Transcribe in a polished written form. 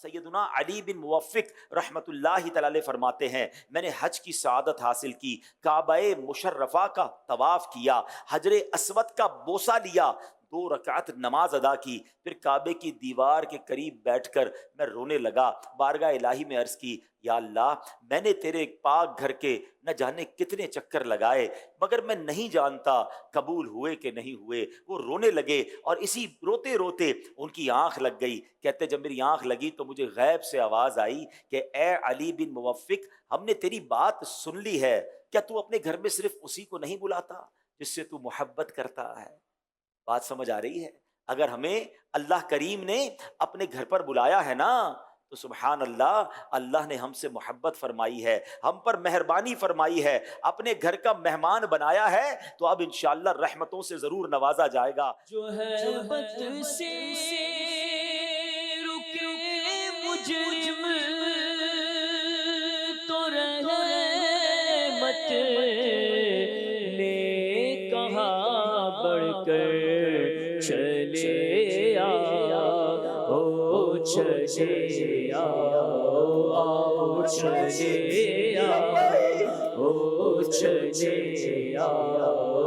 سیدنا علی بن موفق رحمۃ اللہ تعالی علیہ فرماتے ہیں میں نے حج کی سعادت حاصل کی، کعبہ مشرفہ کا طواف کیا، حجر اسود کا بوسہ لیا، 2 رکعت نماز ادا کی، پھر کعبے کی دیوار کے قریب بیٹھ کر میں رونے لگا، بارگاہ الہی میں عرض کی یا اللہ میں نے تیرے پاک گھر کے نہ جانے کتنے چکر لگائے مگر میں نہیں جانتا قبول ہوئے کہ نہیں ہوئے۔ وہ رونے لگے اور اسی روتے روتے ان کی آنکھ لگ گئی، کہتے جب میری آنکھ لگی تو مجھے غیب سے آواز آئی کہ اے علی بن موفق ہم نے تیری بات سن لی ہے، کیا تو اپنے گھر میں صرف اسی کو نہیں بلاتا جس سے تو محبت کرتا ہے؟ بات سمجھ آ رہی ہے؟ اگر ہمیں اللہ کریم نے اپنے گھر پر بلایا ہے نا تو سبحان اللہ، اللہ نے ہم سے محبت فرمائی ہے، ہم پر مہربانی فرمائی ہے، اپنے گھر کا مہمان بنایا ہے، تو اب انشاءاللہ رحمتوں سے ضرور نوازا جائے گا۔ جو ہے بت سے رکے مجرم تو رحمت نے کہاں بڑھ کر چلے آؤ چلے آؤ چلے آؤ چلے آؤ